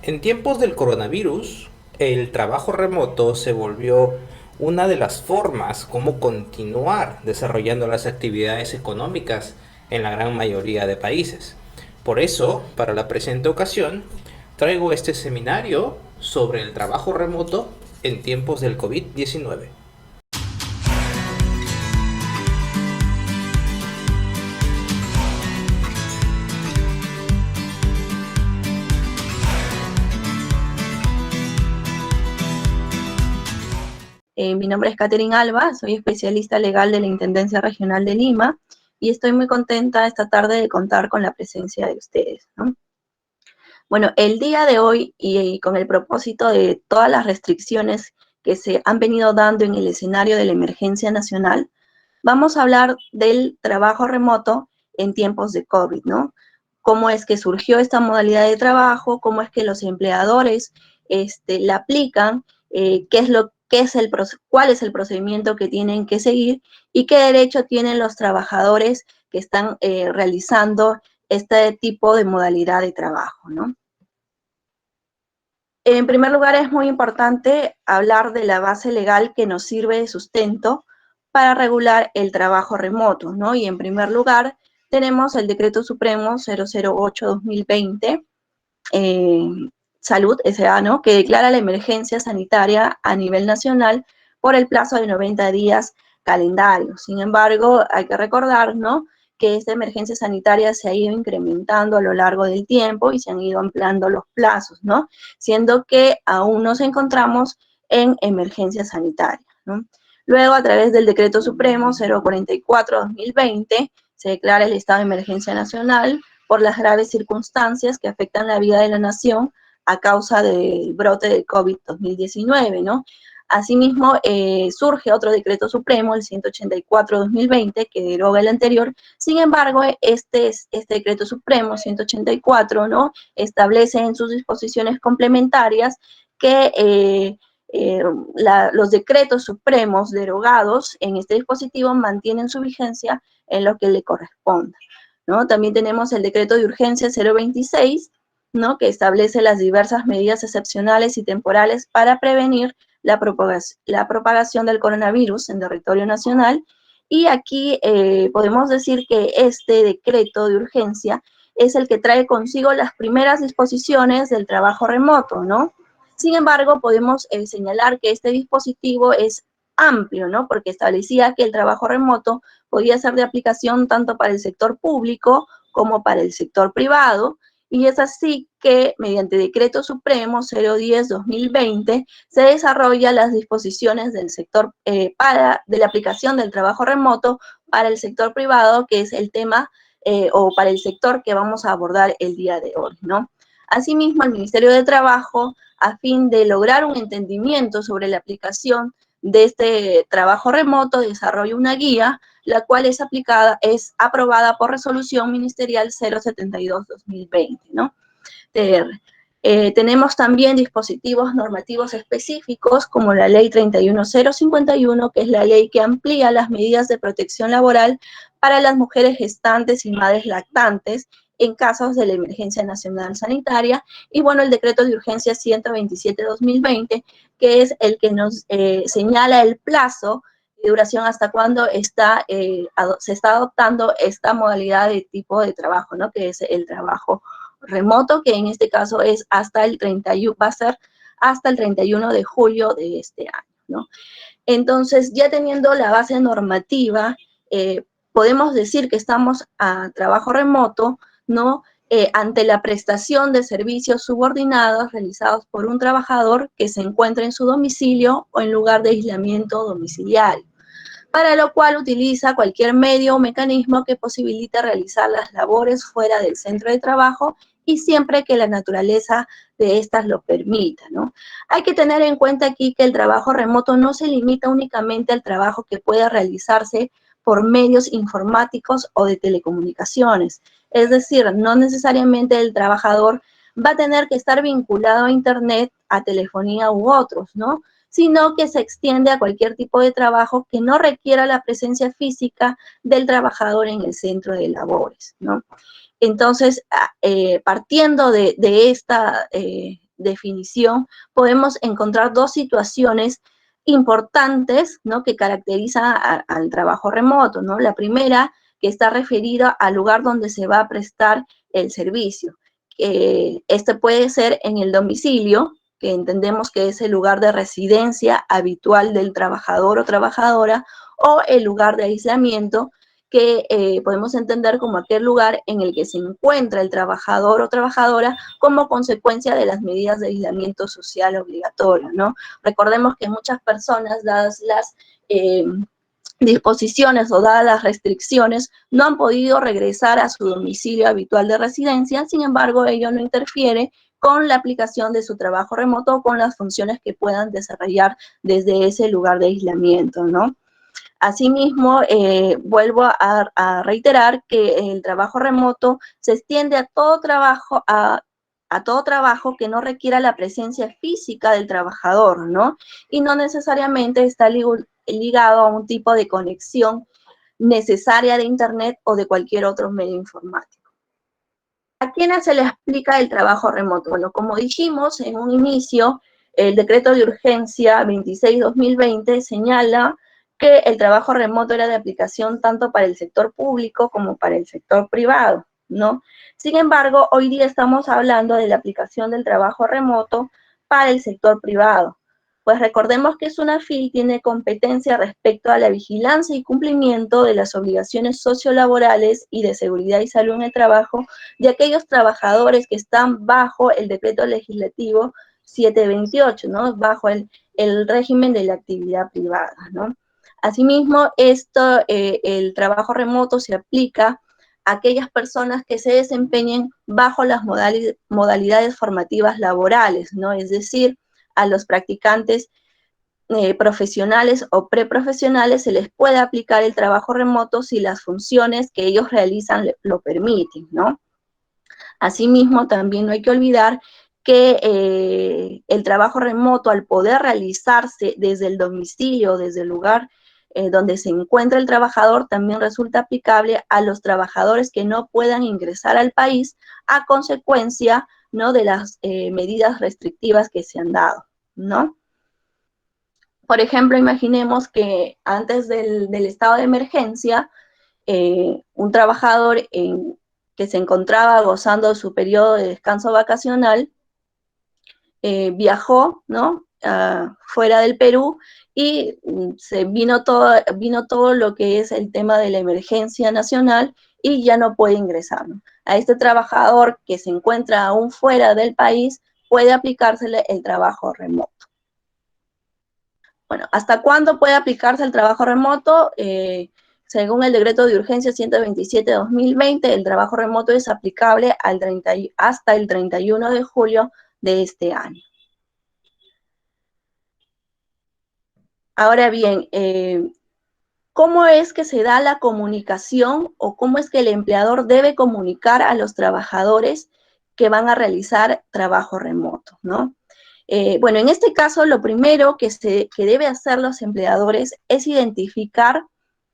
En tiempos del coronavirus, el trabajo remoto se volvió una de las formas como continuar desarrollando las actividades económicas en la gran mayoría de países. Por eso, para la presente ocasión, traigo este seminario sobre el trabajo remoto en tiempos del COVID-19. Mi nombre es Catherine Alba, soy especialista legal de la Intendencia Regional de Lima y estoy muy contenta esta tarde de contar con la presencia de ustedes, ¿no? Bueno, el día de hoy y con el propósito de todas las restricciones que se han venido dando en el escenario de la emergencia nacional, vamos a hablar del trabajo remoto en tiempos de COVID, ¿no? Cómo es que surgió esta modalidad de trabajo, cómo es que los empleadores la aplican, cuál es el procedimiento que tienen que seguir y qué derecho tienen los trabajadores que están realizando este tipo de modalidad de trabajo, ¿no? En primer lugar, es muy importante hablar de la base legal que nos sirve de sustento para regular el trabajo remoto, ¿no? Y en primer lugar, tenemos el Decreto Supremo 008-2020, eh, Salud S.A., ¿no? Que declara la emergencia sanitaria a nivel nacional por el plazo de 90 días calendario. Sin embargo, hay que recordar, ¿no?, que esta emergencia sanitaria se ha ido incrementando a lo largo del tiempo y se han ido ampliando los plazos, ¿no? Siendo que aún nos encontramos en emergencia sanitaria, ¿no? Luego, a través del Decreto Supremo 044-2020, se declara el estado de emergencia nacional por las graves circunstancias que afectan la vida de la nación a causa del brote del COVID-2019, ¿no? Asimismo, surge otro decreto supremo, el 184-2020, que deroga el anterior. Sin embargo, este decreto supremo, 184, ¿no?, establece en sus disposiciones complementarias que los decretos supremos derogados en este dispositivo mantienen su vigencia en lo que le corresponda, ¿no? También tenemos el decreto de urgencia 026, ¿no?, que establece las diversas medidas excepcionales y temporales para prevenir la propagación del coronavirus en territorio nacional. Y aquí podemos decir que este decreto de urgencia es el que trae consigo las primeras disposiciones del trabajo remoto, ¿no? Sin embargo, podemos señalar que este dispositivo es amplio, ¿no?, porque establecía que el trabajo remoto podía ser de aplicación tanto para el sector público como para el sector privado, y es así que mediante Decreto Supremo 010-2020 se desarrollan las disposiciones del sector de la aplicación del trabajo remoto para el sector privado, que es el tema o para el sector que vamos a abordar el día de hoy, ¿no? Asimismo, el Ministerio de Trabajo, a fin de lograr un entendimiento sobre la aplicación de este trabajo remoto, desarrolla una guía, la cual es aprobada por resolución ministerial 072-2020, ¿no? Tenemos también dispositivos normativos específicos como la ley 31051, que es la ley que amplía las medidas de protección laboral para las mujeres gestantes y madres lactantes en casos de la emergencia nacional sanitaria, y bueno, el decreto de urgencia 127-2020, que es el que nos señala el plazo de duración hasta cuando se está adoptando esta modalidad de tipo de trabajo, ¿no?, que es el trabajo remoto, que en este caso es hasta el 31, va a ser hasta el 31 de julio de este año, ¿no? Entonces, ya teniendo la base normativa, podemos decir que estamos a trabajo remoto, ¿no?, ante la prestación de servicios subordinados realizados por un trabajador que se encuentra en su domicilio o en lugar de aislamiento domiciliario, para lo cual utiliza cualquier medio o mecanismo que posibilite realizar las labores fuera del centro de trabajo y siempre que la naturaleza de estas lo permita, ¿no? Hay que tener en cuenta aquí que el trabajo remoto no se limita únicamente al trabajo que pueda realizarse por medios informáticos o de telecomunicaciones. Es decir, no necesariamente el trabajador va a tener que estar vinculado a Internet, a telefonía u otros, ¿no?, sino que se extiende a cualquier tipo de trabajo que no requiera la presencia física del trabajador en el centro de labores, ¿no? Entonces, partiendo de definición, podemos encontrar dos situaciones importantes, ¿no?, que caracterizan al trabajo remoto, ¿no? La primera, que está referida al lugar donde se va a prestar el servicio. Este puede ser en el domicilio, que entendemos que es el lugar de residencia habitual del trabajador o trabajadora, o el lugar de aislamiento, que podemos entender como aquel lugar en el que se encuentra el trabajador o trabajadora como consecuencia de las medidas de aislamiento social obligatorio, ¿no? Recordemos que muchas personas, dadas las disposiciones o dadas las restricciones, no han podido regresar a su domicilio habitual de residencia. Sin embargo, ello no interfiere con la aplicación de su trabajo remoto o con las funciones que puedan desarrollar desde ese lugar de aislamiento, ¿no? Asimismo, vuelvo a reiterar que el trabajo remoto se extiende a todo trabajo, a todo trabajo que no requiera la presencia física del trabajador, ¿no? Y no necesariamente está ligado a un tipo de conexión necesaria de Internet o de cualquier otro medio informático. ¿A quiénes se les aplica el trabajo remoto? Bueno, como dijimos en un inicio, el decreto de urgencia 26-2020 señala que el trabajo remoto era de aplicación tanto para el sector público como para el sector privado, ¿no? Sin embargo, hoy día estamos hablando de la aplicación del trabajo remoto para el sector privado. Pues recordemos que SUNAFIL tiene competencia respecto a la vigilancia y cumplimiento de las obligaciones sociolaborales y de seguridad y salud en el trabajo de aquellos trabajadores que están bajo el decreto legislativo 728, ¿no? Bajo el régimen de la actividad privada, ¿no? Asimismo, el trabajo remoto se aplica a aquellas personas que se desempeñen bajo las modalidades formativas laborales, ¿no? Es decir, a los practicantes profesionales o preprofesionales se les puede aplicar el trabajo remoto si las funciones que ellos realizan lo permiten, ¿no? Asimismo, también no hay que olvidar que el trabajo remoto, al poder realizarse desde el domicilio, desde el lugar donde se encuentra el trabajador, también resulta aplicable a los trabajadores que no puedan ingresar al país a consecuencia, ¿no?, de las medidas restrictivas que se han dado, ¿no? Por ejemplo, imaginemos que antes del estado de emergencia, un trabajador que se encontraba gozando su periodo de descanso vacacional viajó, ¿no?, fuera del Perú, y se vino todo lo que es el tema de la emergencia nacional y ya no puede ingresar, ¿no? A este trabajador que se encuentra aún fuera del país puede aplicársele el trabajo remoto. Bueno, ¿hasta cuándo puede aplicarse el trabajo remoto? Según el decreto de urgencia 127-2020, el trabajo remoto es aplicable hasta el 31 de julio de este año. Ahora bien, ¿cómo es que se da la comunicación o cómo es que el empleador debe comunicar a los trabajadores que van a realizar trabajo remoto, ¿no? Bueno, en este caso, lo primero que debe hacer los empleadores es identificar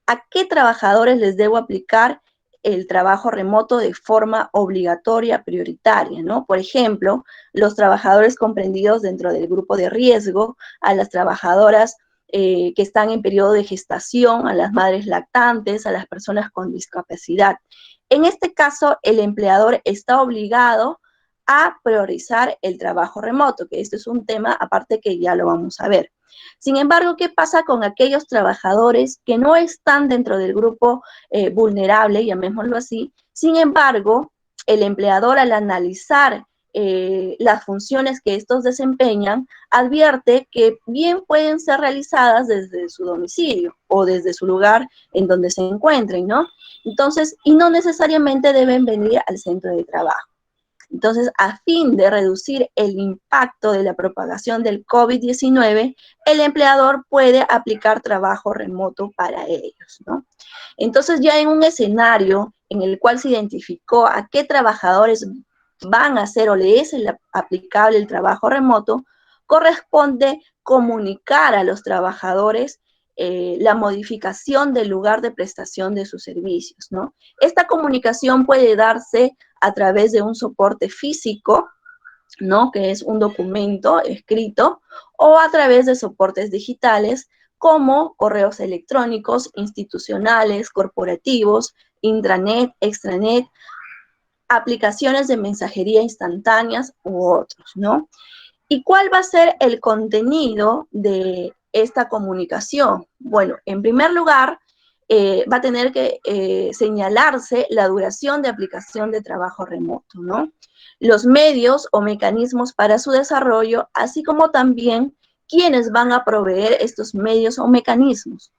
a qué trabajadores les debo aplicar el trabajo remoto de forma obligatoria, prioritaria, ¿no? Por ejemplo, los trabajadores comprendidos dentro del grupo de riesgo, a las trabajadoras que están en periodo de gestación, a las madres lactantes, a las personas con discapacidad. En este caso, el empleador está obligado a priorizar el trabajo remoto, que esto es un tema aparte que ya lo vamos a ver. Sin embargo, ¿qué pasa con aquellos trabajadores que no están dentro del grupo vulnerable, llamémoslo así? Sin embargo, el empleador, al analizar las funciones que estos desempeñan, advierte que bien pueden ser realizadas desde su domicilio o desde su lugar en donde se encuentren, ¿no? Entonces, y no necesariamente deben venir al centro de trabajo. Entonces, a fin de reducir el impacto de la propagación del COVID-19, el empleador puede aplicar trabajo remoto para ellos, ¿no? Entonces, ya en un escenario en el cual se identificó a qué trabajadores van a hacer o le es aplicable el trabajo remoto, corresponde comunicar a los trabajadores la modificación del lugar de prestación de sus servicios, ¿no? Esta comunicación puede darse a través de un soporte físico, ¿no? Que es un documento escrito, o a través de soportes digitales como correos electrónicos, institucionales, corporativos, intranet, extranet, aplicaciones de mensajería instantáneas u otros, ¿no? ¿Y cuál va a ser el contenido de esta comunicación? Bueno, en primer lugar, va a tener que señalarse la duración de aplicación de trabajo remoto, ¿no? Los medios o mecanismos para su desarrollo, así como también quiénes van a proveer estos medios o mecanismos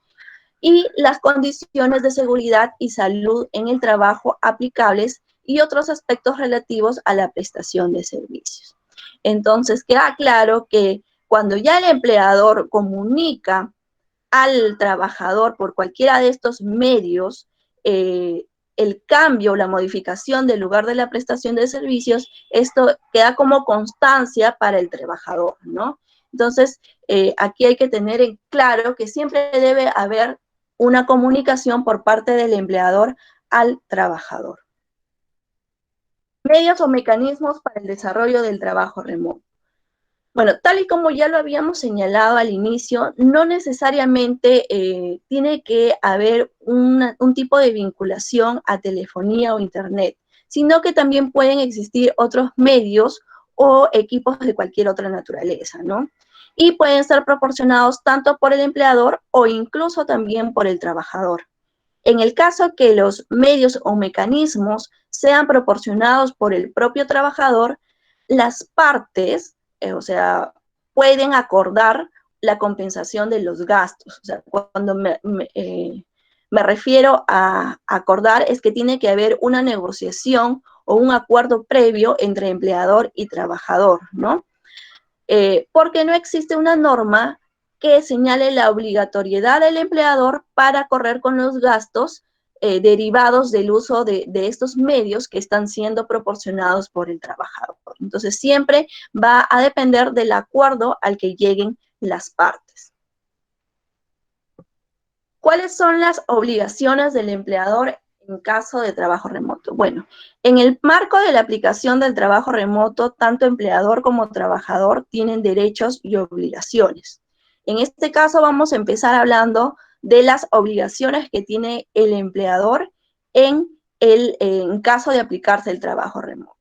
y las condiciones de seguridad y salud en el trabajo aplicables y otros aspectos relativos a la prestación de servicios. Entonces, queda claro que cuando ya el empleador comunica al trabajador por cualquiera de estos medios, el cambio o la modificación del lugar de la prestación de servicios, esto queda como constancia para el trabajador, ¿no? Entonces, aquí hay que tener en claro que siempre debe haber una comunicación por parte del empleador al trabajador. Medios o mecanismos para el desarrollo del trabajo remoto. Bueno, tal y como ya lo habíamos señalado al inicio, no necesariamente tiene que haber un tipo de vinculación a telefonía o internet, sino que también pueden existir otros medios o equipos de cualquier otra naturaleza, ¿no? Y pueden ser proporcionados tanto por el empleador o incluso también por el trabajador. En el caso que los medios o mecanismos sean proporcionados por el propio trabajador, las partes, o sea, pueden acordar la compensación de los gastos. O sea, cuando me refiero a acordar es que tiene que haber una negociación o un acuerdo previo entre empleador y trabajador, ¿no? Porque no existe una norma que señale la obligatoriedad del empleador para correr con los gastos derivados del uso de estos medios que están siendo proporcionados por el trabajador. Entonces, siempre va a depender del acuerdo al que lleguen las partes. ¿Cuáles son las obligaciones del empleador en caso de trabajo remoto? Bueno, en el marco de la aplicación del trabajo remoto, tanto empleador como trabajador tienen derechos y obligaciones. En este caso vamos a empezar hablando de las obligaciones que tiene el empleador en caso de aplicarse el trabajo remoto.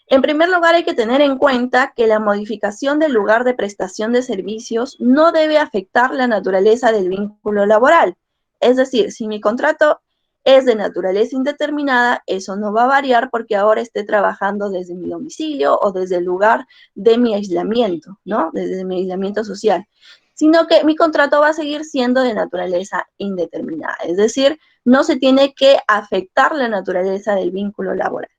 En primer lugar, hay que tener en cuenta que la modificación del lugar de prestación de servicios no debe afectar la naturaleza del vínculo laboral. Es decir, si mi contrato es de naturaleza indeterminada, eso no va a variar porque ahora esté trabajando desde mi domicilio o desde el lugar de mi aislamiento, ¿no? Desde mi aislamiento social, sino que mi contrato va a seguir siendo de naturaleza indeterminada. Es decir, no se tiene que afectar la naturaleza del vínculo laboral.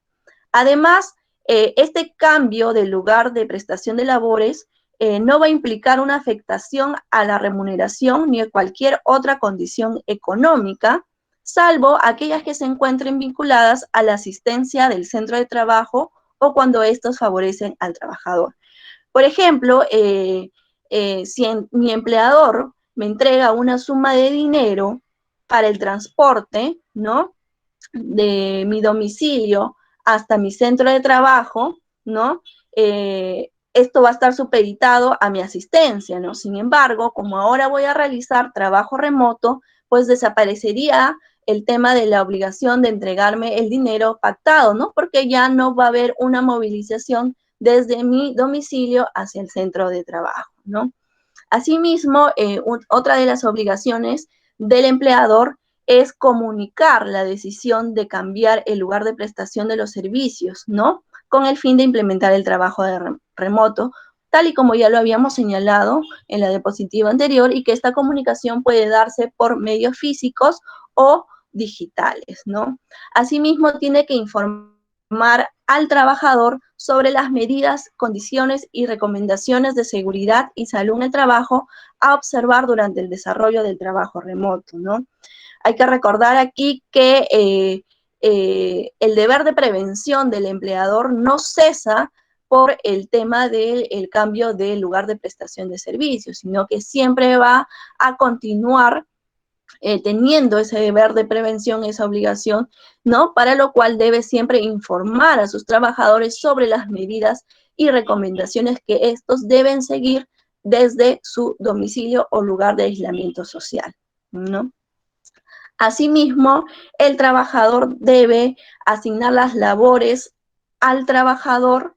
Además, este cambio del lugar de prestación de labores no va a implicar una afectación a la remuneración ni a cualquier otra condición económica, salvo aquellas que se encuentren vinculadas a la asistencia del centro de trabajo o cuando estos favorecen al trabajador. Por ejemplo, si mi empleador me entrega una suma de dinero para el transporte, ¿no? De mi domicilio hasta mi centro de trabajo, ¿no? Esto va a estar supeditado a mi asistencia, ¿no? Sin embargo, como ahora voy a realizar trabajo remoto, pues desaparecería el tema de la obligación de entregarme el dinero pactado, ¿no? Porque ya no va a haber una movilización desde mi domicilio hacia el centro de trabajo, ¿no? Asimismo, otra de las obligaciones del empleador es comunicar la decisión de cambiar el lugar de prestación de los servicios, ¿no? Con el fin de implementar el trabajo remoto, tal y como ya lo habíamos señalado en la diapositiva anterior, y que esta comunicación puede darse por medios físicos o digitales, ¿no? Asimismo, tiene que informar al trabajador sobre las medidas, condiciones y recomendaciones de seguridad y salud en el trabajo a observar durante el desarrollo del trabajo remoto, ¿no? Hay que recordar aquí que el deber de prevención del empleador no cesa por el tema del cambio del lugar de prestación de servicios, sino que siempre va a continuar teniendo ese deber de prevención, esa obligación, ¿no? Para lo cual debe siempre informar a sus trabajadores sobre las medidas y recomendaciones que estos deben seguir desde su domicilio o lugar de aislamiento social, ¿no? Asimismo, el trabajador debe asignar las labores al trabajador.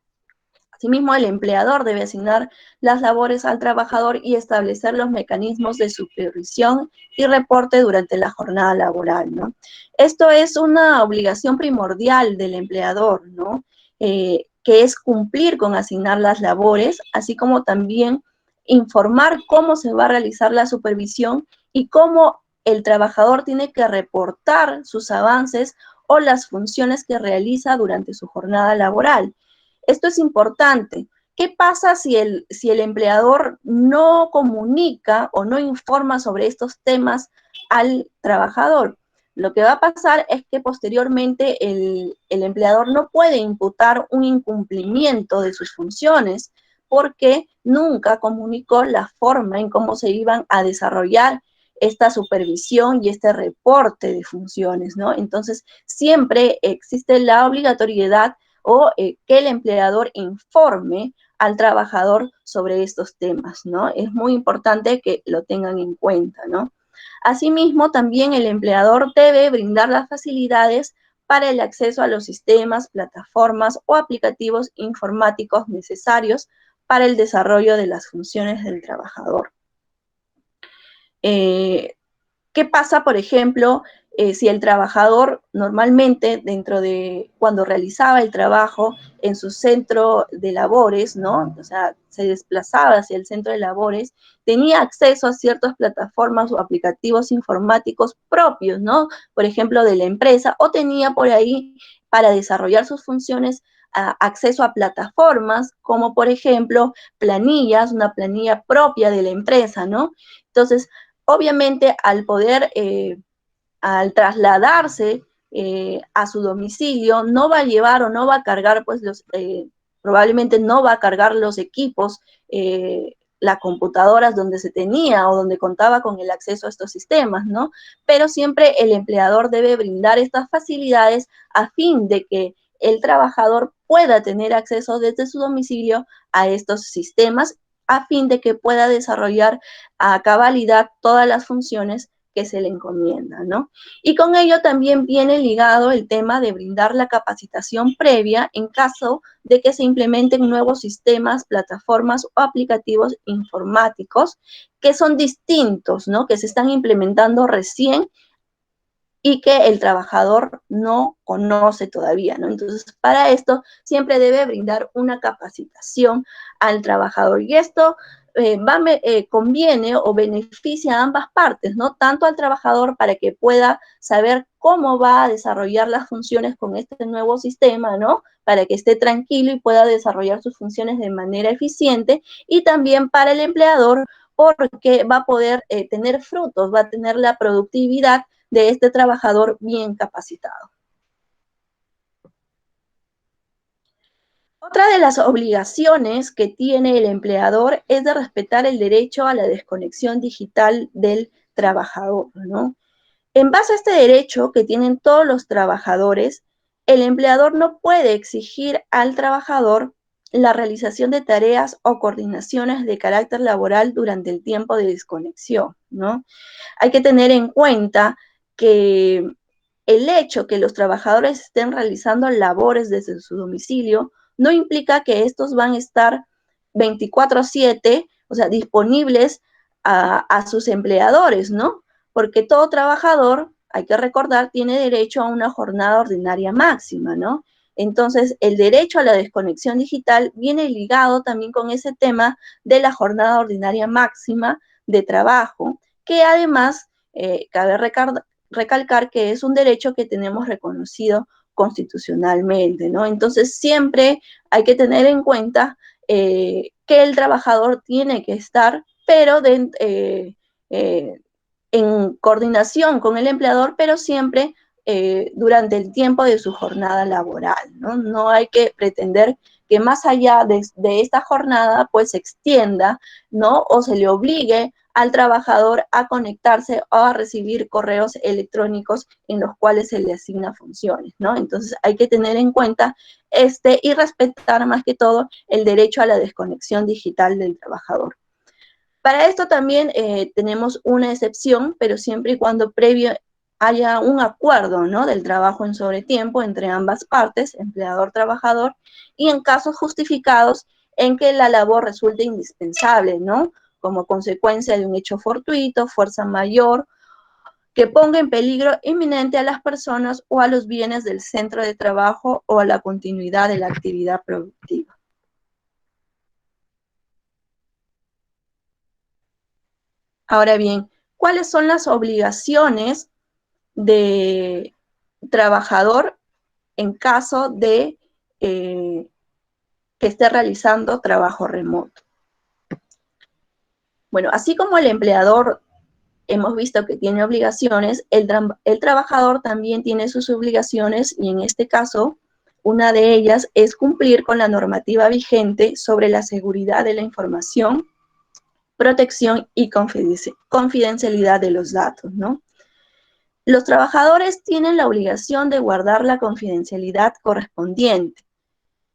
Asimismo, el empleador debe asignar las labores al trabajador y establecer los mecanismos de supervisión y reporte durante la jornada laboral, ¿no? Esto es una obligación primordial del empleador, ¿no? Que es cumplir con asignar las labores, así como también informar cómo se va a realizar la supervisión y cómo el trabajador tiene que reportar sus avances o las funciones que realiza durante su jornada laboral. Esto es importante. ¿Qué pasa si el empleador no comunica o no informa sobre estos temas al trabajador? Lo que va a pasar es que posteriormente el empleador no puede imputar un incumplimiento de sus funciones porque nunca comunicó la forma en cómo se iban a desarrollar esta supervisión y este reporte de funciones, ¿no? Entonces, siempre existe la obligatoriedad o que el empleador informe al trabajador sobre estos temas, ¿no? Es muy importante que lo tengan en cuenta, ¿no? Asimismo, también el empleador debe brindar las facilidades para el acceso a los sistemas, plataformas o aplicativos informáticos necesarios para el desarrollo de las funciones del trabajador. ¿Qué pasa, por ejemplo, si el trabajador normalmente cuando realizaba el trabajo en su centro de labores, ¿no? O sea, se desplazaba hacia el centro de labores, tenía acceso a ciertas plataformas o aplicativos informáticos propios, ¿no? Por ejemplo, de la empresa, o tenía por ahí para desarrollar sus funciones acceso a plataformas como, por ejemplo, planillas, una planilla propia de la empresa, ¿no? Entonces, obviamente, al trasladarse a su domicilio, no va a llevar o no va a cargar, pues, probablemente no va a cargar los equipos, las computadoras donde se tenía o donde contaba con el acceso a estos sistemas, ¿no? Pero siempre el empleador debe brindar estas facilidades a fin de que el trabajador pueda tener acceso desde su domicilio a estos sistemas a fin de que pueda desarrollar a cabalidad todas las funciones que se le encomiendan, ¿no? Y con ello también viene ligado el tema de brindar la capacitación previa en caso de que se implementen nuevos sistemas, plataformas o aplicativos informáticos que son distintos, ¿no? Que se están implementando recién y que el trabajador no conoce todavía, ¿no? Entonces, para esto siempre debe brindar una capacitación al trabajador y esto conviene o beneficia a ambas partes, ¿no? Tanto al trabajador para que pueda saber cómo va a desarrollar las funciones con este nuevo sistema, ¿no? Para que esté tranquilo y pueda desarrollar sus funciones de manera eficiente y también para el empleador porque va a poder tener frutos, va a tener la productividad de este trabajador bien capacitado. Otra de las obligaciones que tiene el empleador es de respetar el derecho a la desconexión digital del trabajador, ¿no? En base a este derecho que tienen todos los trabajadores, el empleador no puede exigir al trabajador la realización de tareas o coordinaciones de carácter laboral durante el tiempo de desconexión, ¿no? Hay que tener en cuenta que el hecho que los trabajadores estén realizando labores desde su domicilio no implica que estos van a estar 24/7, o sea, disponibles a sus empleadores, ¿no? Porque todo trabajador, hay que recordar, tiene derecho a una jornada ordinaria máxima, ¿no? Entonces, el derecho a la desconexión digital viene ligado también con ese tema de la jornada ordinaria máxima de trabajo, que además cabe recalcar que es un derecho que tenemos reconocido constitucionalmente, ¿no? Entonces, siempre hay que tener en cuenta que el trabajador tiene que estar, pero en coordinación con el empleador, pero siempre durante el tiempo de su jornada laboral, ¿no? No hay que pretender que más allá de esta jornada, pues se extienda, ¿no? O se le obligue al trabajador a conectarse o a recibir correos electrónicos en los cuales se le asigna funciones, ¿no? Entonces hay que tener en cuenta y respetar más que todo el derecho a la desconexión digital del trabajador. Para esto también tenemos una excepción, pero siempre y cuando previo haya un acuerdo, ¿no?, del trabajo en sobretiempo entre ambas partes, empleador-trabajador, y en casos justificados en que la labor resulte indispensable, ¿no?, como consecuencia de un hecho fortuito, fuerza mayor, que ponga en peligro inminente a las personas o a los bienes del centro de trabajo o a la continuidad de la actividad productiva. Ahora bien, ¿cuáles son las obligaciones de trabajador en caso de que esté realizando trabajo remoto? Bueno, así como el empleador hemos visto que tiene obligaciones, el trabajador también tiene sus obligaciones, y en este caso, una de ellas es cumplir con la normativa vigente sobre la seguridad de la información, protección y confidencialidad de los datos, ¿no? Los trabajadores tienen la obligación de guardar la confidencialidad correspondiente,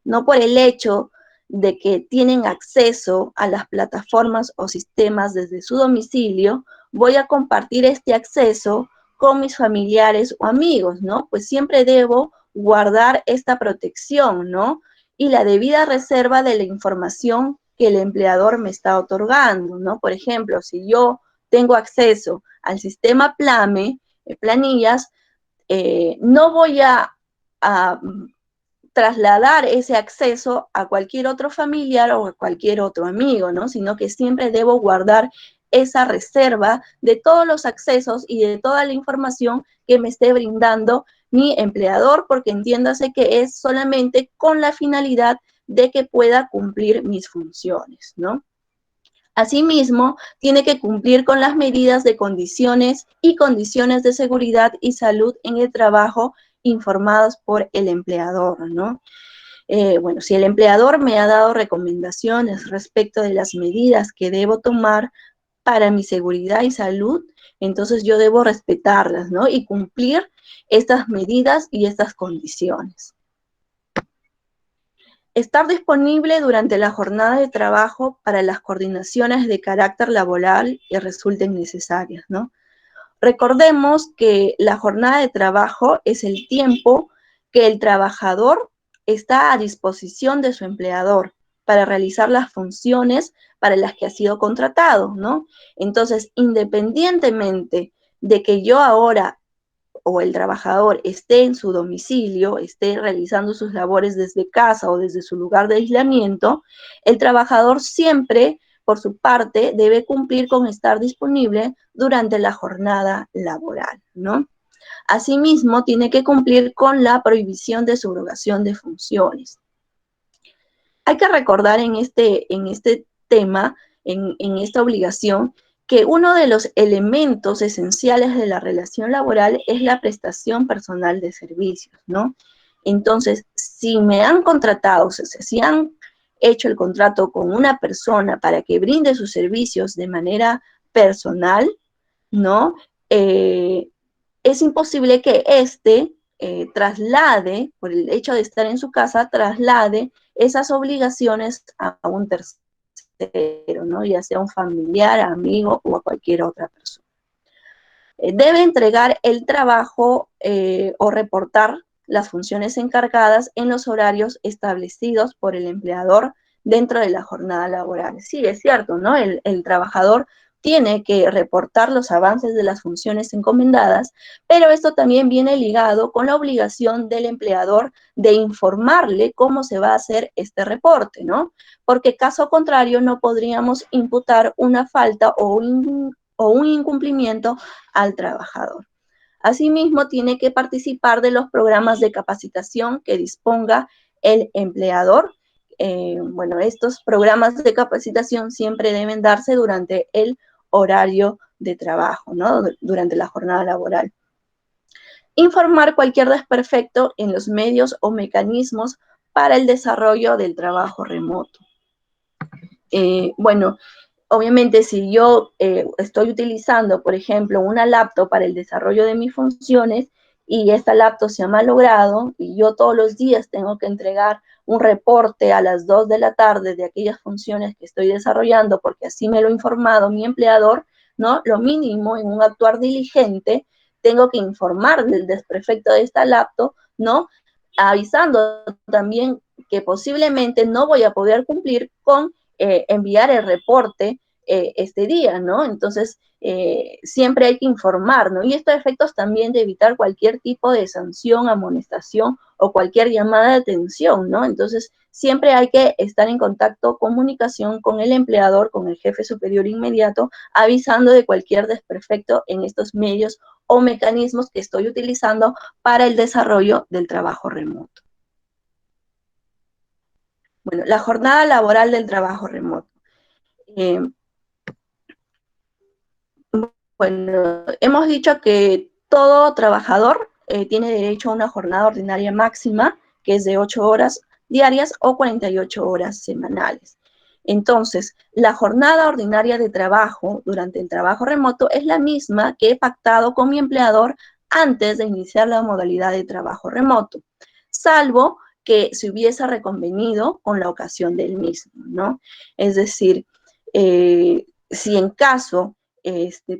no por el hecho de que tienen acceso a las plataformas o sistemas desde su domicilio, voy a compartir este acceso con mis familiares o amigos, ¿no? Pues siempre debo guardar esta protección, ¿no? Y la debida reserva de la información que el empleador me está otorgando, ¿no? Por ejemplo, si yo tengo acceso al sistema PLAME, planillas, no voy a trasladar ese acceso a cualquier otro familiar o a cualquier otro amigo, ¿no? Sino que siempre debo guardar esa reserva de todos los accesos y de toda la información que me esté brindando mi empleador, porque entiéndase que es solamente con la finalidad de que pueda cumplir mis funciones, ¿no? Asimismo, tiene que cumplir con las medidas de condiciones y condiciones de seguridad y salud en el trabajo informados por el empleador, ¿no? Bueno, si el empleador me ha dado recomendaciones respecto de las medidas que debo tomar para mi seguridad y salud, entonces yo debo respetarlas, ¿no? Y cumplir estas medidas y estas condiciones. Estar disponible durante la jornada de trabajo para las coordinaciones de carácter laboral que resulten necesarias, ¿no? Recordemos que la jornada de trabajo es el tiempo que el trabajador está a disposición de su empleador para realizar las funciones para las que ha sido contratado, ¿no? Entonces, independientemente de que yo ahora o el trabajador esté en su domicilio, esté realizando sus labores desde casa o desde su lugar de aislamiento, el trabajador siempre, por su parte, debe cumplir con estar disponible durante la jornada laboral, ¿no? Asimismo, tiene que cumplir con la prohibición de subrogación de funciones. Hay que recordar en este tema, en esta obligación, que uno de los elementos esenciales de la relación laboral es la prestación personal de servicios, ¿no? Entonces, si me han contratado, o sea, si han hecho el contrato con una persona para que brinde sus servicios de manera personal, ¿no? Es imposible que traslade, por el hecho de estar en su casa, traslade esas obligaciones a un tercero, ¿no? Ya sea un familiar, amigo o a cualquier otra persona. Debe entregar el trabajo o reportar las funciones encargadas en los horarios establecidos por el empleador dentro de la jornada laboral. Sí, es cierto, ¿no? El trabajador tiene que reportar los avances de las funciones encomendadas, pero esto también viene ligado con la obligación del empleador de informarle cómo se va a hacer este reporte, ¿no? Porque caso contrario no podríamos imputar una falta o un incumplimiento al trabajador. Asimismo, tiene que participar de los programas de capacitación que disponga el empleador. Bueno, estos programas de capacitación siempre deben darse durante el horario de trabajo, ¿no? Durante la jornada laboral. Informar cualquier desperfecto en los medios o mecanismos para el desarrollo del trabajo remoto. Bueno, Obviamente, si yo estoy utilizando, por ejemplo, una laptop para el desarrollo de mis funciones y esta laptop se ha malogrado y yo todos los días tengo que entregar un reporte a las 2 de la tarde de aquellas funciones que estoy desarrollando, porque así me lo ha informado mi empleador, ¿no? Lo mínimo en un actuar diligente, tengo que informar del desperfecto de esta laptop, ¿no? Avisando también que posiblemente no voy a poder cumplir con enviar el reporte este día, ¿no? Entonces, siempre hay que informar, ¿no? Y estos efectos también de evitar cualquier tipo de sanción, amonestación o cualquier llamada de atención, ¿no? Entonces, siempre hay que estar en contacto, comunicación con el empleador, con el jefe superior inmediato, avisando de cualquier desperfecto en estos medios o mecanismos que estoy utilizando para el desarrollo del trabajo remoto. Bueno, la jornada laboral del trabajo remoto. Eh, bueno, hemos dicho que todo trabajador tiene derecho a una jornada ordinaria máxima, que es de 8 horas diarias o 48 horas semanales. Entonces, la jornada ordinaria de trabajo durante el trabajo remoto es la misma que he pactado con mi empleador antes de iniciar la modalidad de trabajo remoto, salvo que se hubiese reconvenido con la ocasión del mismo, ¿no? Es decir, si en caso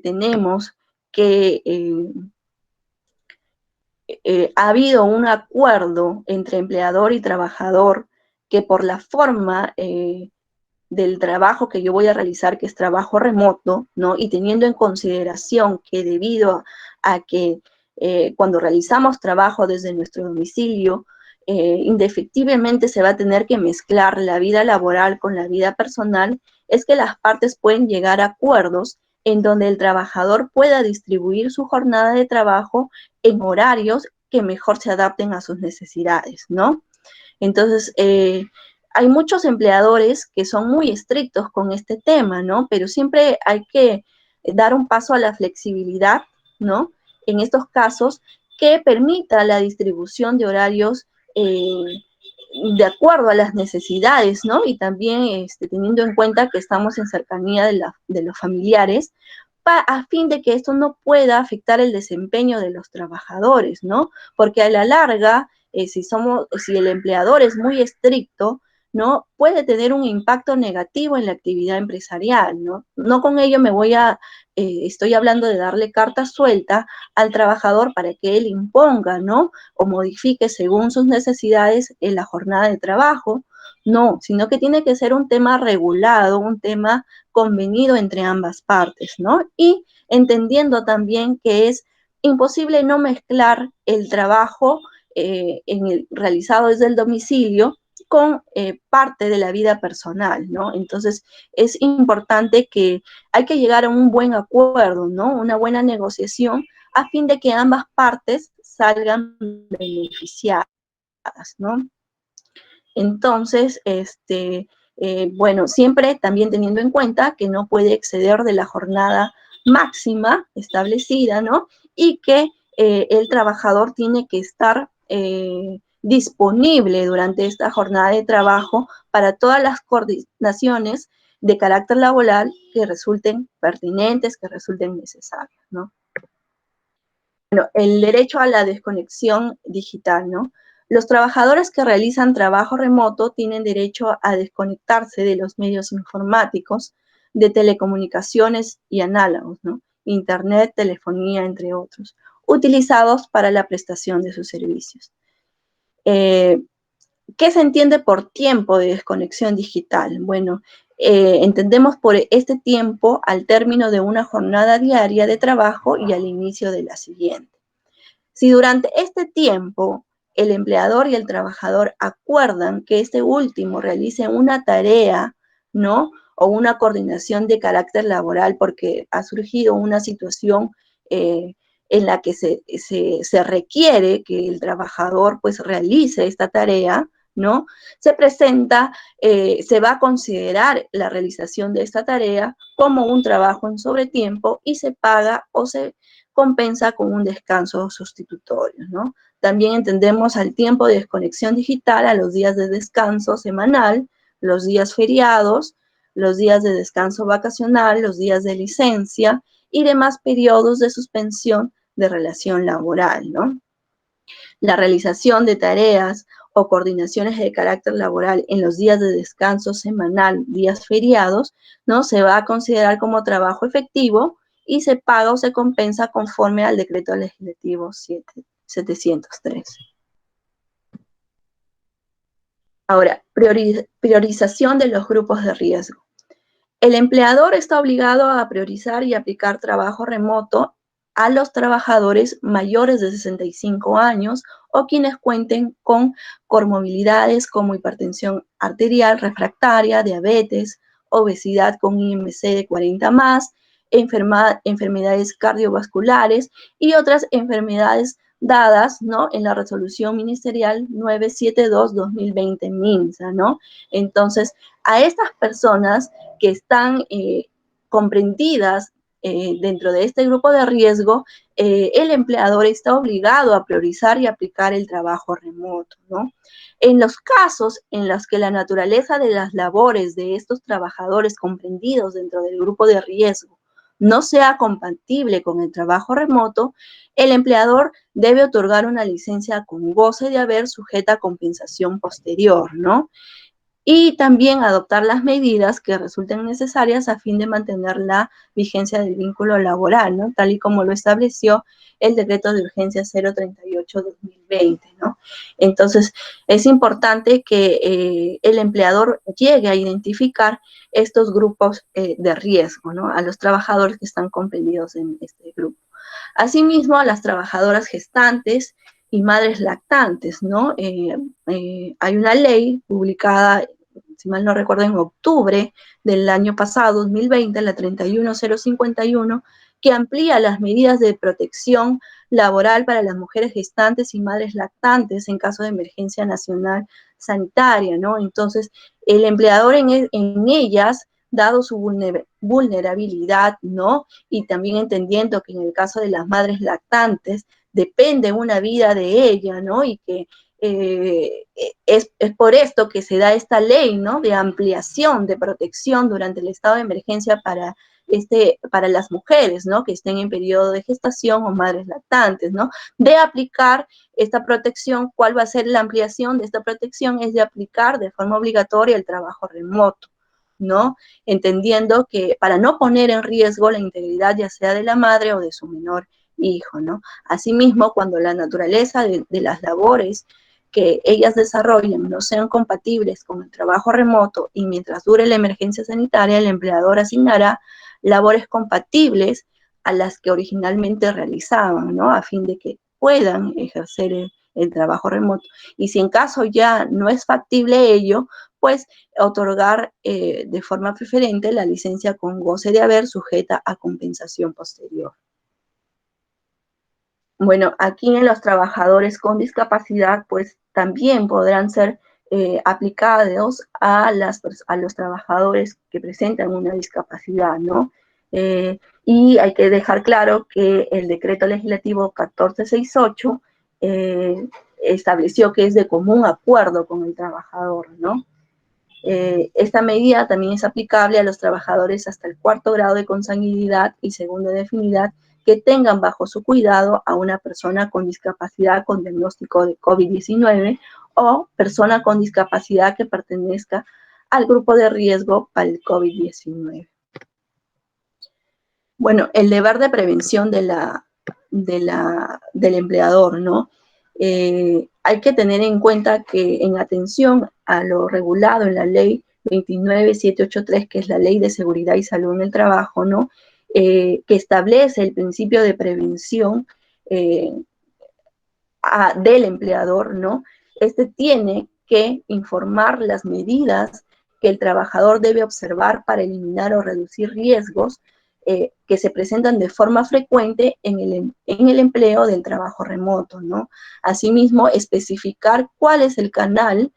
tenemos que ha habido un acuerdo entre empleador y trabajador que por la forma del trabajo que yo voy a realizar, que es trabajo remoto, ¿no? Y teniendo en consideración que debido a que cuando realizamos trabajo desde nuestro domicilio, indefectiblemente se va a tener que mezclar la vida laboral con la vida personal, es que las partes pueden llegar a acuerdos en donde el trabajador pueda distribuir su jornada de trabajo en horarios que mejor se adapten a sus necesidades, ¿no? Entonces, hay muchos empleadores que son muy estrictos con este tema, ¿no? Pero siempre hay que dar un paso a la flexibilidad, ¿no? En estos casos, que permita la distribución de horarios de acuerdo a las necesidades, ¿no? Y también teniendo en cuenta que estamos en cercanía de los familiares, a fin de que esto no pueda afectar el desempeño de los trabajadores, ¿no? Porque a la larga, si el empleador es muy estricto, ¿no? Puede tener un impacto negativo en la actividad empresarial, ¿no? No con ello estoy hablando de darle carta suelta al trabajador para que él imponga, ¿no? O modifique según sus necesidades en la jornada de trabajo, no, sino que tiene que ser un tema regulado, un tema convenido entre ambas partes, ¿no? Y entendiendo también que es imposible no mezclar el trabajo realizado desde el domicilio con parte de la vida personal, ¿no? Entonces, es importante que hay que llegar a un buen acuerdo, ¿no? Una buena negociación a fin de que ambas partes salgan beneficiadas, ¿no? Entonces, bueno, siempre también teniendo en cuenta que no puede exceder de la jornada máxima establecida, ¿no? Y que el trabajador tiene que estar disponible durante esta jornada de trabajo para todas las coordinaciones de carácter laboral que resulten pertinentes, que resulten necesarias, ¿no? Bueno, el derecho a la desconexión digital, ¿no? Los trabajadores que realizan trabajo remoto tienen derecho a desconectarse de los medios informáticos, de telecomunicaciones y análogos, ¿no? Internet, telefonía, entre otros, utilizados para la prestación de sus servicios. ¿Qué se entiende por tiempo de desconexión digital? Bueno, entendemos por este tiempo al término de una jornada diaria de trabajo y al inicio de la siguiente. Si durante este tiempo el empleador y el trabajador acuerdan que este último realice una tarea, ¿no? O una coordinación de carácter laboral porque ha surgido una situación en la que se requiere que el trabajador pues realice esta tarea, ¿no? Se presenta, se va a considerar la realización de esta tarea como un trabajo en sobretiempo y se paga o se compensa con un descanso sustitutorio, ¿no? También entendemos al tiempo de desconexión digital, a los días de descanso semanal, los días feriados, los días de descanso vacacional, los días de licencia y demás periodos de suspensión de relación laboral, ¿no? La realización de tareas o coordinaciones de carácter laboral en los días de descanso semanal, días feriados, ¿no? Se va a considerar como trabajo efectivo y se paga o se compensa conforme al decreto legislativo 713. Ahora, priorización de los grupos de riesgo. El empleador está obligado a priorizar y aplicar trabajo remoto a los trabajadores mayores de 65 años o quienes cuenten con comorbilidades como hipertensión arterial refractaria, diabetes, obesidad con IMC de 40 más, enfermedades cardiovasculares y otras enfermedades dadas, ¿no?, en la resolución ministerial 972-2020 MINSA, ¿no? Entonces, a estas personas que están comprendidas dentro de este grupo de riesgo, el empleador está obligado a priorizar y aplicar el trabajo remoto, ¿no? En los casos en los que la naturaleza de las labores de estos trabajadores comprendidos dentro del grupo de riesgo no sea compatible con el trabajo remoto, el empleador debe otorgar una licencia con goce de haber sujeta a compensación posterior, ¿no? Y también adoptar las medidas que resulten necesarias a fin de mantener la vigencia del vínculo laboral, ¿no? Tal y como lo estableció el decreto de urgencia 038-2020, ¿no? Entonces, es importante que el empleador llegue a identificar estos grupos de riesgo, ¿no? A los trabajadores que están comprendidos en este grupo. Asimismo, a las trabajadoras gestantes y madres lactantes, ¿no? Hay una ley publicada, si mal no recuerdo, en octubre del año pasado, 2020, la 31051, que amplía las medidas de protección laboral para las mujeres gestantes y madres lactantes en caso de emergencia nacional sanitaria, ¿no? Entonces, el empleador en ellas, dado su vulnerabilidad, ¿no? Y también entendiendo que en el caso de las madres lactantes depende una vida de ella, ¿no? Y que es por esto que se da esta ley, ¿no?, de ampliación de protección durante el estado de emergencia para las mujeres, ¿no?, que estén en periodo de gestación o madres lactantes, ¿no?, de aplicar esta protección. ¿Cuál va a ser la ampliación de esta protección? Es de aplicar de forma obligatoria el trabajo remoto, ¿no? Entendiendo que para no poner en riesgo la integridad ya sea de la madre o de su menor hijo, ¿no? Asimismo, cuando la naturaleza de las labores que ellas desarrollen no sean compatibles con el trabajo remoto y mientras dure la emergencia sanitaria, el empleador asignará labores compatibles a las que originalmente realizaban, ¿no? A fin de que puedan ejercer el trabajo remoto. Y si en caso ya no es factible ello, pues otorgar de forma preferente la licencia con goce de haber sujeta a compensación posterior. Bueno, aquí en los trabajadores con discapacidad, pues también podrán ser aplicados a los trabajadores que presentan una discapacidad, ¿no? Y hay que dejar claro que el decreto legislativo 1468 estableció que es de común acuerdo con el trabajador, ¿no? Esta medida también es aplicable a los trabajadores hasta el 4º grado de consanguinidad y 2º de afinidad que tengan bajo su cuidado a una persona con discapacidad con diagnóstico de COVID-19 o persona con discapacidad que pertenezca al grupo de riesgo para el COVID-19. Bueno, el deber de prevención del empleador, ¿no? Hay que tener en cuenta que en atención a lo regulado en la ley 29783, que es la Ley de Seguridad y Salud en el Trabajo, ¿no?, que establece el principio de prevención del empleador, ¿no? Este tiene que informar las medidas que el trabajador debe observar para eliminar o reducir riesgos que se presentan de forma frecuente en el empleo del trabajo remoto, ¿no? Asimismo, especificar cuál es el canal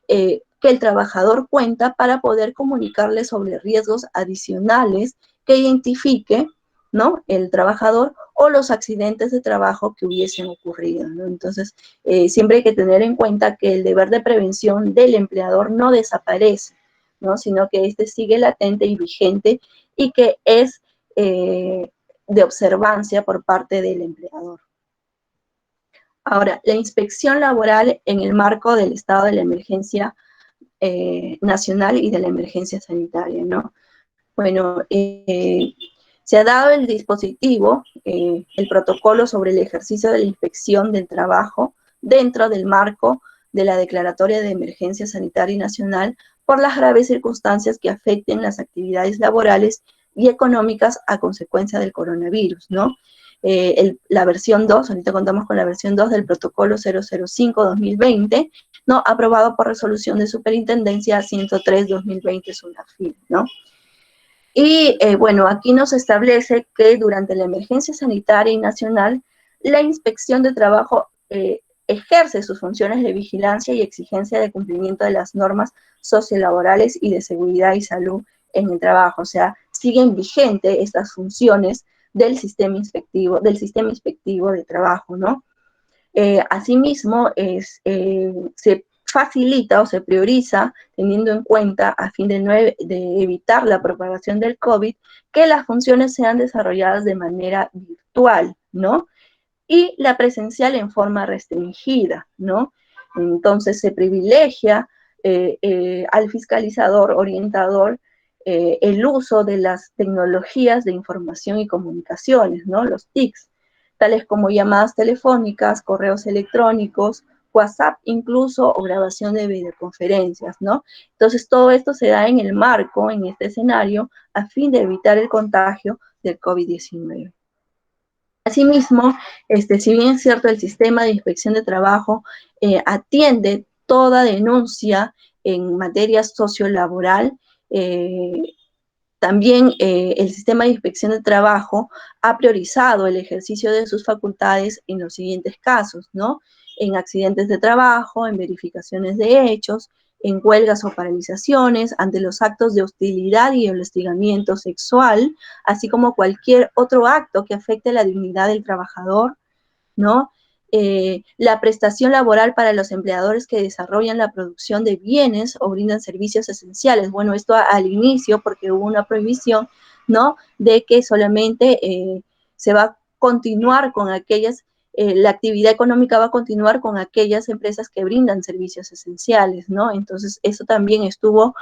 que el trabajador cuenta para poder comunicarle sobre riesgos adicionales que identifique, ¿no?, el trabajador o los accidentes de trabajo que hubiesen ocurrido, ¿no? Entonces, siempre hay que tener en cuenta que el deber de prevención del empleador no desaparece, ¿no? Sino que este sigue latente y vigente y que es de observancia por parte del empleador. Ahora, la inspección laboral en el marco del estado de la emergencia nacional y de la emergencia sanitaria, ¿no? Bueno, se ha dado el dispositivo, el protocolo sobre el ejercicio de la inspección del trabajo dentro del marco de la Declaratoria de Emergencia Sanitaria y Nacional por las graves circunstancias que afecten las actividades laborales y económicas a consecuencia del coronavirus, ¿no? La versión 2, ahorita contamos con la versión 2 del protocolo 005-2020, ¿no? Aprobado por resolución de superintendencia 103-2020 SUNAFIL, ¿no? Y bueno, aquí nos establece que durante la emergencia sanitaria y nacional, la inspección de trabajo ejerce sus funciones de vigilancia y exigencia de cumplimiento de las normas sociolaborales y de seguridad y salud en el trabajo. O sea, siguen vigentes estas funciones del sistema inspectivo de trabajo, ¿no? Asimismo, se facilita o se prioriza, teniendo en cuenta, a fin de evitar la propagación del COVID, que las funciones sean desarrolladas de manera virtual, ¿no? Y la presencial en forma restringida, ¿no? Entonces se privilegia al fiscalizador, orientador, el uso de las tecnologías de información y comunicaciones, ¿no? Los TICs, tales como llamadas telefónicas, correos electrónicos, WhatsApp incluso, o grabación de videoconferencias, ¿no? Entonces todo esto se da en el marco, en este escenario, a fin de evitar el contagio del COVID-19. Asimismo, si bien es cierto, el sistema de inspección de trabajo atiende toda denuncia en materia sociolaboral, también el sistema de inspección de trabajo ha priorizado el ejercicio de sus facultades en los siguientes casos, ¿no? En accidentes de trabajo, en verificaciones de hechos, en huelgas o paralizaciones, ante los actos de hostilidad y el hostigamiento sexual, así como cualquier otro acto que afecte la dignidad del trabajador, ¿no? La prestación laboral para los empleadores que desarrollan la producción de bienes o brindan servicios esenciales. Bueno, esto al inicio, porque hubo una prohibición, ¿no? De que solamente se va a continuar con aquellas, la actividad económica va a continuar con aquellas empresas que brindan servicios esenciales, ¿no? Entonces, eso también estuvo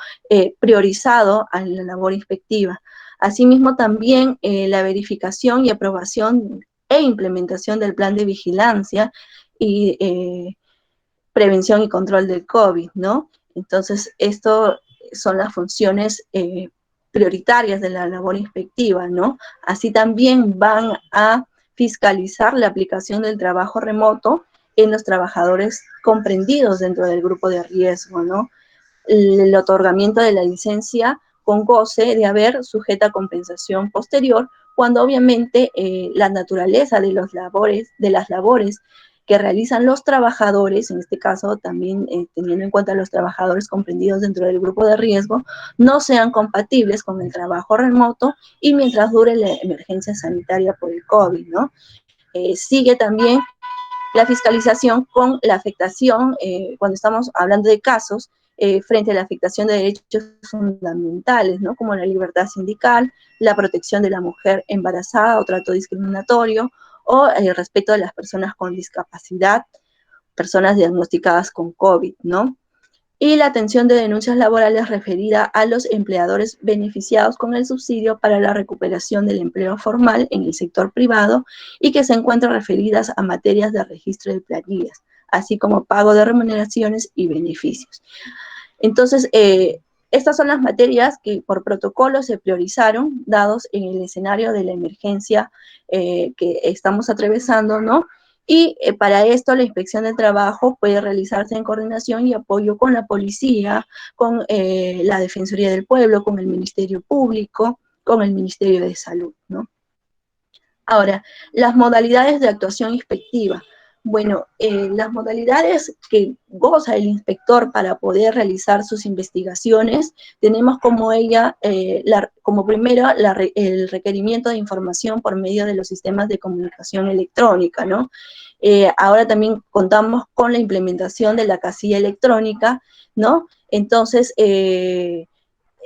priorizado a la labor inspectiva. Asimismo, también la verificación y aprobación e implementación del plan de vigilancia y prevención y control del COVID, ¿no? Entonces, esto son las funciones prioritarias de la labor inspectiva, ¿no? Así también van a fiscalizar la aplicación del trabajo remoto en los trabajadores comprendidos dentro del grupo de riesgo, ¿no? El otorgamiento de la licencia con goce de haber sujeta a compensación posterior, cuando obviamente la naturaleza de las labores que realizan los trabajadores, en este caso también teniendo en cuenta los trabajadores comprendidos dentro del grupo de riesgo, no sean compatibles con el trabajo remoto y mientras dure la emergencia sanitaria por el COVID, ¿no? Sigue también la fiscalización con la afectación, cuando estamos hablando de casos, frente a la afectación de derechos fundamentales, ¿no? Como la libertad sindical, la protección de la mujer embarazada o trato discriminatorio, o el respeto de las personas con discapacidad, personas diagnosticadas con COVID, ¿no? Y la atención de denuncias laborales referida a los empleadores beneficiados con el subsidio para la recuperación del empleo formal en el sector privado y que se encuentran referidas a materias de registro de planillas, así como pago de remuneraciones y beneficios. Entonces, estas son las materias que por protocolo se priorizaron, dados en el escenario de la emergencia que estamos atravesando, ¿no? Y para esto la inspección de trabajo puede realizarse en coordinación y apoyo con la policía, con la Defensoría del Pueblo, con el Ministerio Público, con el Ministerio de Salud, ¿no? Ahora, las modalidades de actuación inspectiva. Bueno, las modalidades que goza el inspector para poder realizar sus investigaciones, tenemos como como primero el requerimiento de información por medio de los sistemas de comunicación electrónica, ¿no? Ahora también contamos con la implementación de la casilla electrónica, ¿no? Entonces,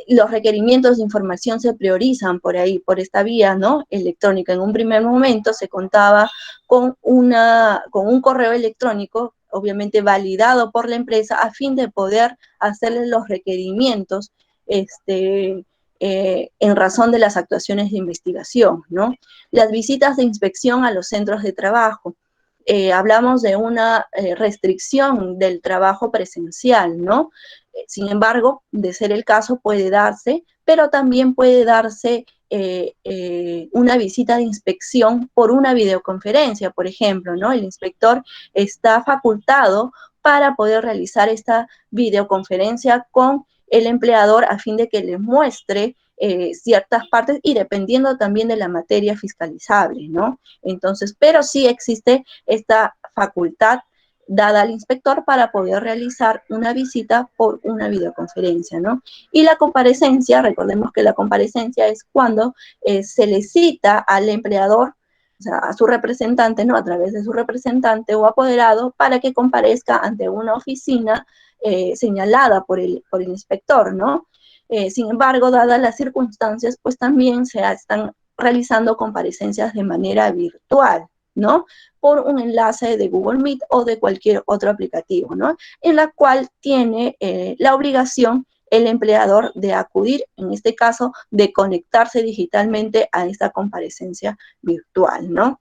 los requerimientos de información se priorizan por ahí, por esta vía, ¿no? Electrónica. En un primer momento se contaba con un correo electrónico, obviamente validado por la empresa, a fin de poder hacerle los requerimientos en razón de las actuaciones de investigación, ¿no? Las visitas de inspección a los centros de trabajo. Hablamos de una restricción del trabajo presencial, ¿no? Sin embargo, de ser el caso, puede darse, pero también puede darse una visita de inspección por una videoconferencia, por ejemplo, ¿no? El inspector está facultado para poder realizar esta videoconferencia con el empleador a fin de que le muestre ciertas partes y dependiendo también de la materia fiscalizable, ¿no? Entonces, pero sí existe esta facultad dada al inspector para poder realizar una visita por una videoconferencia, ¿no? Y la comparecencia, recordemos que la comparecencia es cuando se le cita al empleador, o sea, a su representante, ¿no? A través de su representante o apoderado para que comparezca ante una oficina señalada por el inspector, ¿no? Sin embargo, dadas las circunstancias, pues también se están realizando comparecencias de manera virtual, ¿no? Por un enlace de Google Meet o de cualquier otro aplicativo, ¿no? En la cual tiene la obligación el empleador de acudir, en este caso, de conectarse digitalmente a esta comparecencia virtual, ¿no?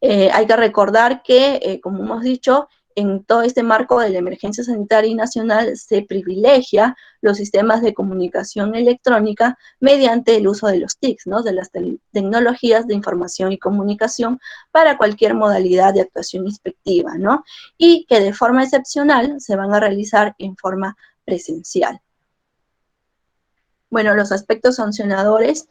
Hay que recordar que, como hemos dicho, en todo este marco de la emergencia sanitaria y nacional se privilegia los sistemas de comunicación electrónica mediante el uso de los TICs, ¿no? De las tecnologías de información y comunicación para cualquier modalidad de actuación inspectiva, ¿no? Y que de forma excepcional se van a realizar en forma presencial. Bueno, los aspectos sancionadores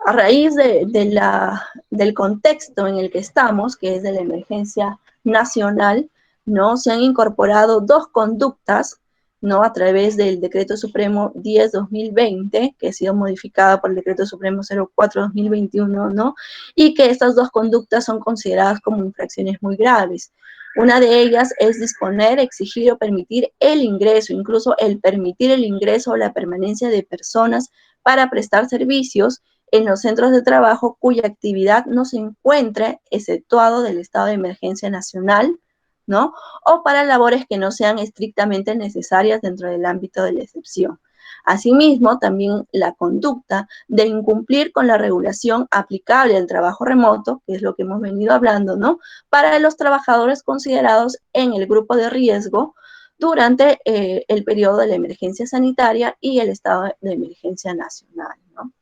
a raíz del contexto en el que estamos, que es de la emergencia nacional, ¿no? Se han incorporado dos conductas, ¿no? A través del Decreto Supremo 10-2020, que ha sido modificada por el Decreto Supremo 04-2021, ¿no? Y que estas dos conductas son consideradas como infracciones muy graves. Una de ellas es disponer, exigir o permitir el ingreso, incluso el permitir el ingreso o la permanencia de personas para prestar servicios en los centros de trabajo cuya actividad no se encuentre exceptuado del estado de emergencia nacional, ¿no? O para labores que no sean estrictamente necesarias dentro del ámbito de la excepción. Asimismo, también la conducta de incumplir con la regulación aplicable al trabajo remoto, que es lo que hemos venido hablando, ¿no? Para los trabajadores considerados en el grupo de riesgo durante el periodo de la emergencia sanitaria y el estado de emergencia nacional, ¿no?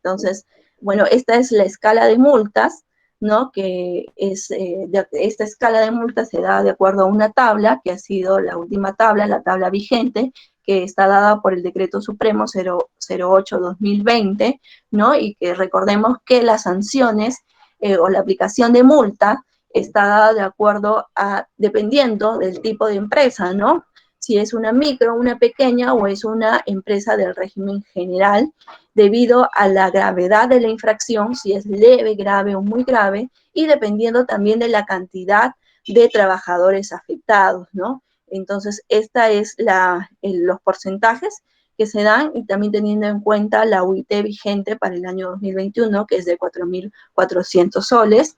Entonces, bueno, esta es la escala de multas, ¿no? Que es, esta escala de multas se da de acuerdo a una tabla, que ha sido la última tabla, la tabla vigente, que está dada por el Decreto Supremo 08-2020, ¿no? Y que recordemos que las sanciones o la aplicación de multa está dada de acuerdo a, dependiendo del tipo de empresa, ¿no? Si es una micro, una pequeña o es una empresa del régimen general, debido a la gravedad de la infracción, si es leve, grave o muy grave, y dependiendo también de la cantidad de trabajadores afectados, ¿no? Entonces, esta es los porcentajes que se dan y también teniendo en cuenta la UIT vigente para el año 2021, que es de 4.400 soles.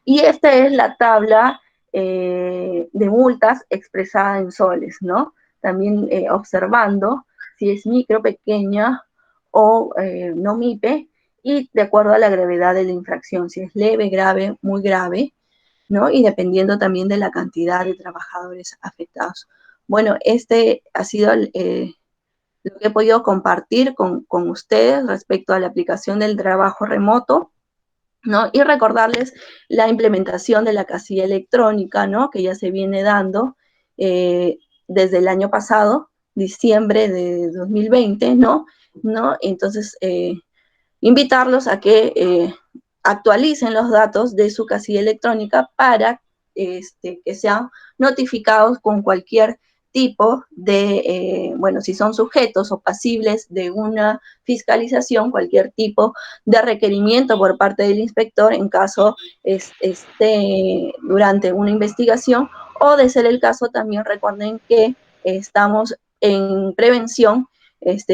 Y esta es la tabla de multas expresada en soles, ¿no? También observando si es micro, pequeña o no MIPE, y de acuerdo a la gravedad de la infracción, si es leve, grave, muy grave, ¿no? Y dependiendo también de la cantidad de trabajadores afectados. Bueno, este ha sido lo que he podido compartir con ustedes respecto a la aplicación del trabajo remoto, ¿no? Y recordarles la implementación de la casilla electrónica, ¿no? Que ya se viene dando desde el año pasado, diciembre de 2020, ¿no? Entonces, invitarlos a que actualicen los datos de su casilla electrónica para que sean notificados con cualquier tipo de, bueno, si son sujetos o pasibles de una fiscalización, cualquier tipo de requerimiento por parte del inspector en caso esté durante una investigación, o de ser el caso también recuerden que estamos en prevención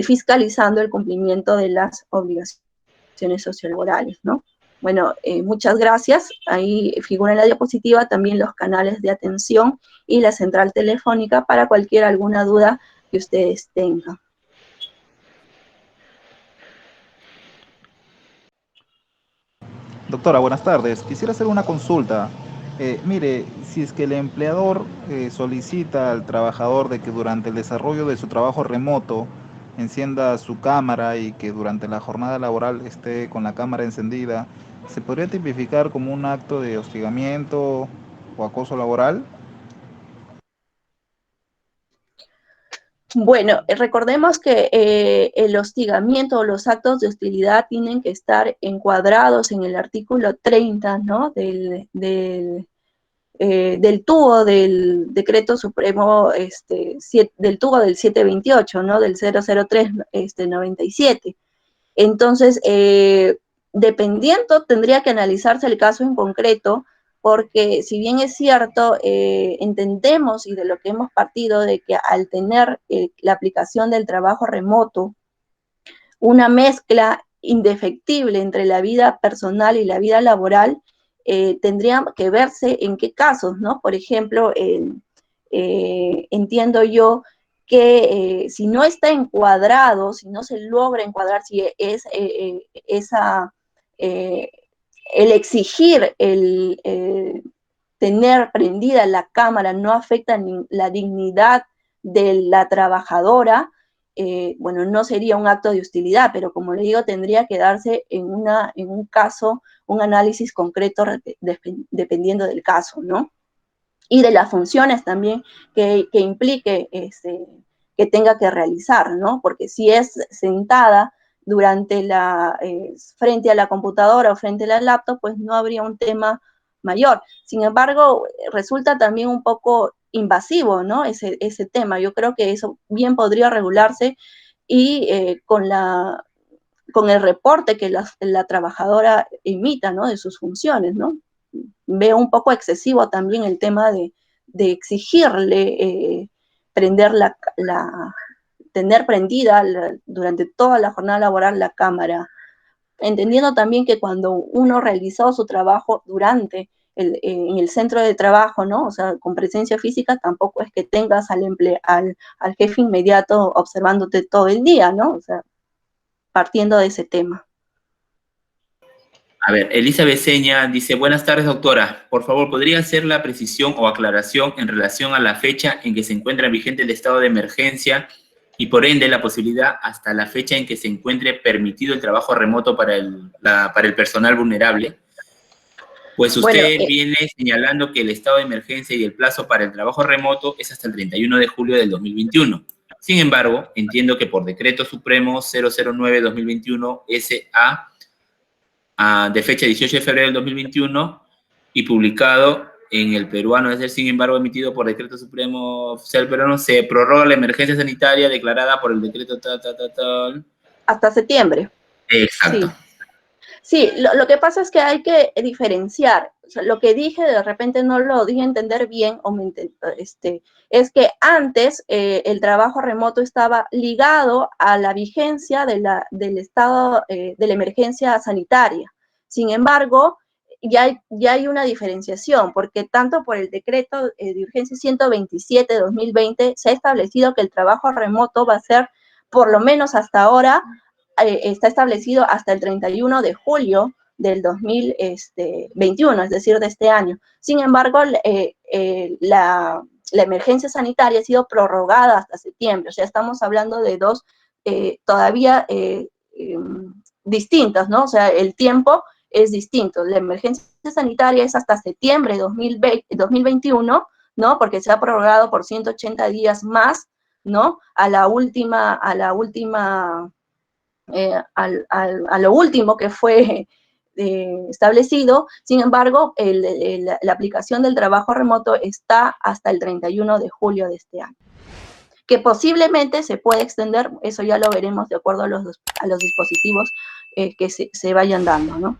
fiscalizando el cumplimiento de las obligaciones sociolaborales, ¿no? Bueno, muchas gracias. Ahí figura en la diapositiva también los canales de atención y la central telefónica para alguna duda que ustedes tengan. Doctora, buenas tardes. Quisiera hacer una consulta. Mire, si es que el empleador solicita al trabajador de que durante el desarrollo de su trabajo remoto encienda su cámara y que durante la jornada laboral esté con la cámara encendida, ¿se podría tipificar como un acto de hostigamiento o acoso laboral? Bueno, recordemos que el hostigamiento o los actos de hostilidad tienen que estar encuadrados en el artículo 30, ¿no? Del TUO del Decreto Supremo, del TUO del 728, ¿no? Del 003, 97. Entonces, dependiendo, tendría que analizarse el caso en concreto, porque si bien es cierto, entendemos y de lo que hemos partido de que al tener la aplicación del trabajo remoto, una mezcla indefectible entre la vida personal y la vida laboral, tendría que verse en qué casos, ¿no? Por ejemplo, entiendo yo que si no está encuadrado, si no se logra encuadrar, si es eh, el exigir, tener prendida la cámara no afecta la dignidad de la trabajadora, bueno, no sería un acto de hostilidad, pero como le digo, tendría que darse en un caso, un análisis concreto dependiendo del caso, ¿no? Y de las funciones también que implique que tenga que realizar, ¿no? Porque si es sentada frente a la computadora o frente a la laptop, pues no habría un tema mayor. Sin embargo, resulta también un poco invasivo, ¿no? Ese tema. Yo creo que eso bien podría regularse y con el reporte que la trabajadora emita, ¿no? De sus funciones, ¿no? Veo un poco excesivo también el tema de exigirle prender tener prendida durante toda la jornada laboral la cámara, entendiendo también que cuando uno realizó su trabajo en el centro de trabajo, ¿no? O sea, con presencia física, tampoco es que tengas al jefe inmediato observándote todo el día, ¿no? O sea, partiendo de ese tema. A ver, Elizabeth Seña dice, buenas tardes, doctora. Por favor, ¿podría hacer la precisión o aclaración en relación a la fecha en que se encuentra vigente el estado de emergencia y por ende la posibilidad hasta la fecha en que se encuentre permitido el trabajo remoto para el personal vulnerable? Pues usted viene señalando que el estado de emergencia y el plazo para el trabajo remoto es hasta el 31 de julio del 2021. Sin embargo, entiendo que por Decreto Supremo 009-2021 SA de fecha 18 de febrero del 2021 y publicado en el peruano, es decir, sin embargo, emitido por Decreto Supremo Oficial Peruano, se prorroga la emergencia sanitaria declarada por el decreto tal. Hasta septiembre. Exacto. Sí, lo que pasa es que hay que diferenciar. O sea, lo que dije de repente no lo dije entender bien, es que antes el trabajo remoto estaba ligado a la vigencia del estado de la emergencia sanitaria. Sin embargo, ya hay una diferenciación, porque tanto por el decreto de urgencia 127 de 2020 se ha establecido que el trabajo remoto va a ser, por lo menos hasta ahora, está establecido hasta el 31 de julio del 2021, es decir, de este año. Sin embargo, la emergencia sanitaria ha sido prorrogada hasta septiembre, o sea, estamos hablando de dos todavía distintas, ¿no? O sea, el tiempo es distinto. La emergencia sanitaria es hasta septiembre de 2021, ¿no? Porque se ha prorrogado por 180 días más, ¿no? A lo último que fue establecido. Sin embargo, la aplicación del trabajo remoto está hasta el 31 de julio de este año. Que posiblemente se puede extender, eso ya lo veremos de acuerdo a los dispositivos que se vayan dando, ¿no?